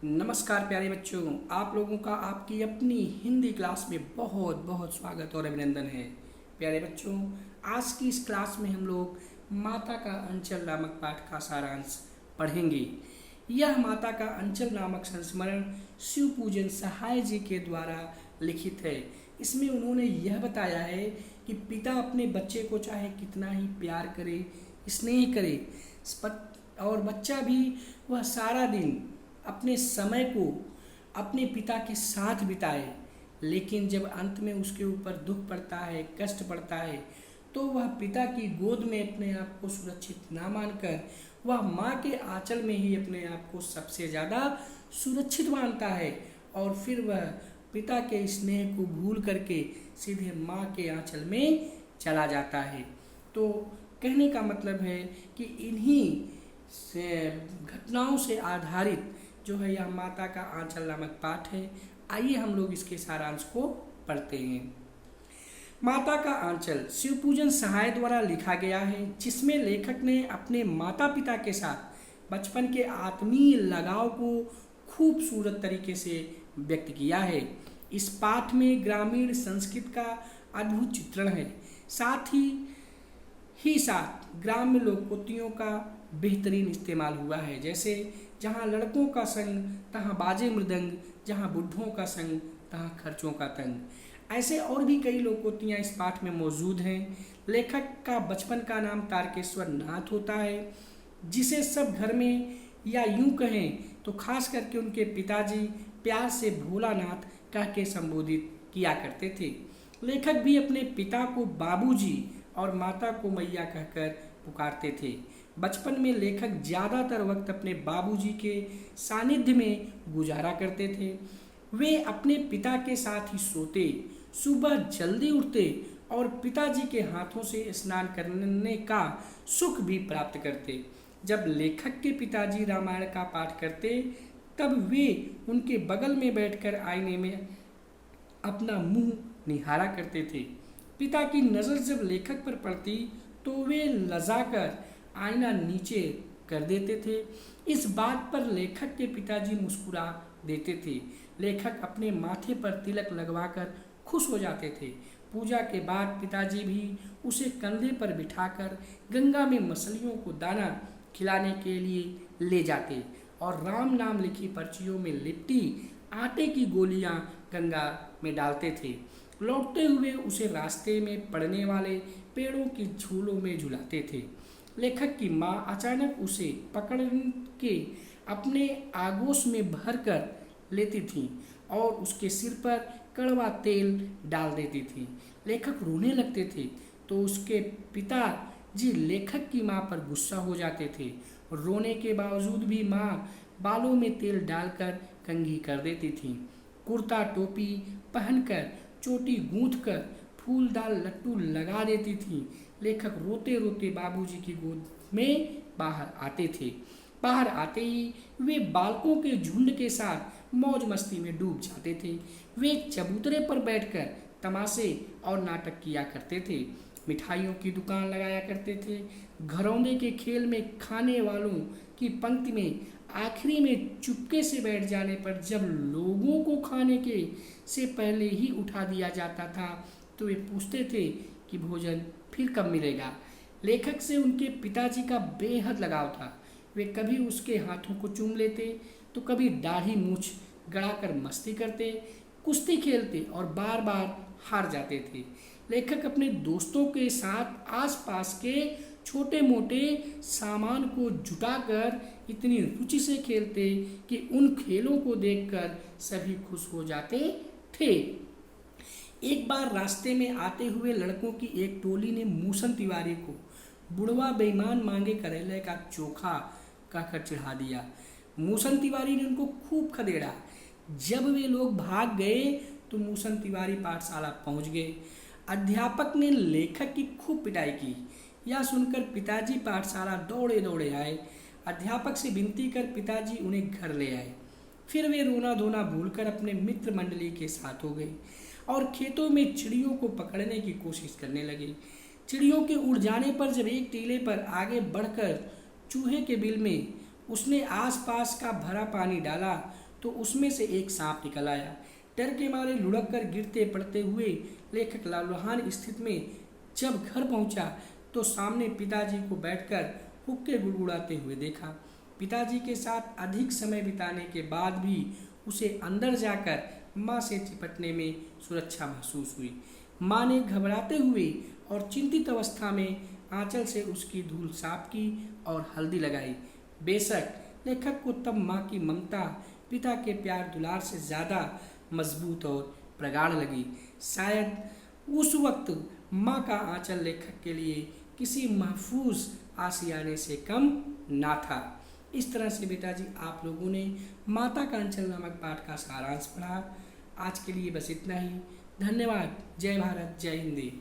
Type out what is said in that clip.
नमस्कार प्यारे बच्चों, आप लोगों का आपकी अपनी हिंदी क्लास में बहुत बहुत स्वागत और अभिनंदन है। प्यारे बच्चों, आज की इस क्लास में हम लोग माता का अंचल नामक पाठ का सारांश पढ़ेंगे। यह माता का अंचल नामक संस्मरण शिव पूजन सहाय जी के द्वारा लिखित है। इसमें उन्होंने यह बताया है कि पिता अपने बच्चे को चाहे कितना ही प्यार करे, स्नेह करे, और बच्चा भी वह सारा दिन अपने समय को अपने पिता के साथ बिताए, लेकिन जब अंत में उसके ऊपर दुख पड़ता है, कष्ट पड़ता है, तो वह पिता की गोद में अपने आप को सुरक्षित ना मानकर वह माँ के आंचल में ही अपने आप को सबसे ज़्यादा सुरक्षित मानता है और फिर वह पिता के स्नेह को भूल करके सीधे माँ के आंचल में चला जाता है। तो कहने का मतलब है कि इन्हीं से घटनाओं से आधारित जो है यह माता का आंचल नामक पाठ है। आइए हम लोग इसके सारांश को पढ़ते हैं। माता का आंचल शिव पूजन सहाय द्वारा लिखा गया है, जिसमें लेखक ने अपने माता पिता के साथ बचपन के आत्मीय लगाव को खूबसूरत तरीके से व्यक्त किया है। इस पाठ में ग्रामीण संस्कृति का अद्भुत चित्रण है, साथ ही साथ ग्राम्य लोकोक्तियों का बेहतरीन इस्तेमाल हुआ है। जैसे जहाँ लड़कों का संग तहाँ बाजे मृदंग, जहाँ बुढ़ों का संग तहाँ खर्चों का तंग। ऐसे और भी कई लोकोक्तियाँ इस पाठ में मौजूद हैं। लेखक का बचपन का नाम तारकेश्वर नाथ होता है, जिसे सब घर में या यूं कहें तो खास करके उनके पिताजी प्यार से भोलानाथ कह के संबोधित किया करते थे। लेखक भी अपने पिता को बाबूजी और माता को मैया कहकर पुकारते थे। बचपन में लेखक ज़्यादातर वक्त अपने बाबूजी के सानिध्य में गुजारा करते थे। वे अपने पिता के साथ ही सोते, सुबह जल्दी उठते और पिताजी के हाथों से स्नान करने का सुख भी प्राप्त करते। जब लेखक के पिताजी रामायण का पाठ करते, तब वे उनके बगल में बैठकर आईने में अपना मुंह निहारा करते थे। पिता की नज़र जब लेखक पर पड़ती तो वे लजाकर आईना नीचे कर देते थे। इस बात पर लेखक के पिताजी मुस्कुरा देते थे। लेखक अपने माथे पर तिलक लगवाकर खुश हो जाते थे। पूजा के बाद पिताजी भी उसे कंधे पर बिठाकर गंगा में मछलियों को दाना खिलाने के लिए ले जाते और राम नाम लिखी पर्चियों में लिपटी आटे की गोलियां गंगा में डालते थे। लौटते हुए उसे रास्ते में पड़ने वाले पेड़ों की झूलों में झुलाते थे। लेखक की माँ अचानक उसे पकड़ के अपने आगोश में भर कर लेती थी और उसके सिर पर कड़वा तेल डाल देती थी। लेखक रोने लगते थे तो उसके पिताजी लेखक की माँ पर गुस्सा हो जाते थे। रोने के बावजूद भी माँ बालों में तेल डालकर कंघी कर देती थी। कुर्ता टोपी पहनकर, चोटी गूंथकर, फूलदार लट्टू लगा देती थी। लेखक रोते रोते बाबूजी की गोद में बाहर आते थे। बाहर आते ही वे बालकों के झुंड के साथ मौज मस्ती में डूब जाते थे। वे चबूतरे पर बैठकर तमाशे और नाटक किया करते थे, मिठाइयों की दुकान लगाया करते थे। घरौंदे के खेल में खाने वालों की पंक्ति में आखिरी में चुपके से बैठ जाने पर जब लोगों को खाने के से पहले ही उठा दिया जाता था तो वे पूछते थे कि भोजन फिर कब मिलेगा। लेखक से उनके पिताजी का बेहद लगाव था। वे कभी उसके हाथों को चूम लेते तो कभी दाढ़ी मूछ गड़ाकर मस्ती करते, कुश्ती खेलते और बार बार हार जाते थे। लेखक अपने दोस्तों के साथ आसपास के छोटे मोटे सामान को जुटाकर इतनी रुचि से खेलते कि उन खेलों को देखकर सभी खुश हो जाते थे। एक बार रास्ते में आते हुए लड़कों की एक टोली ने मूसन तिवारी को बुढ़वा बेईमान मांगे करेले का चोखा कहकर चिढ़ा दिया। मूसन तिवारी ने उनको खूब खदेड़ा। जब वे लोग भाग गए तो मूसन तिवारी पाठशाला पहुंच गए। अध्यापक ने लेखक की खूब पिटाई की। यह सुनकर पिताजी पाठशाला दौड़े दौड़े आए। अध्यापक से विनती कर पिताजी उन्हें घर ले आए। फिर वे रोना धोना भूलकर अपने मित्र मंडली के साथ हो गए और खेतों में चिड़ियों को पकड़ने की कोशिश करने लगे। चिड़ियों के उड़ जाने पर जब एक टीले पर आगे बढ़कर चूहे के बिल में उसने आसपास का भरा पानी डाला तो उसमें से एक सांप निकल आया। डर के मारे लुढ़क कर गिरते पड़ते हुए लेखक लौलहान स्थिति में जब घर पहुंचा तो सामने पिताजी को बैठकर हुक्के गुड़गुड़ाते हुए देखा। पिताजी के साथ अधिक समय बिताने के बाद भी उसे अंदर जाकर माँ से चिपटने में सुरक्षा महसूस हुई। माँ ने घबराते हुए और चिंतित अवस्था में आंचल से उसकी धूल साफ की और हल्दी लगाई। बेशक लेखक को तब माँ की ममता पिता के प्यार दुलार से ज़्यादा मजबूत और प्रगाढ़ लगी। शायद उस वक्त माँ का आंचल लेखक के लिए किसी महफूज आशियाने से कम ना था। इस तरह से बेटा जी आप लोगों ने माता का आंचल नामक पाठ का सारांश पढ़ा। आज के लिए बस इतना ही। धन्यवाद। जय भारत, जय हिंदी।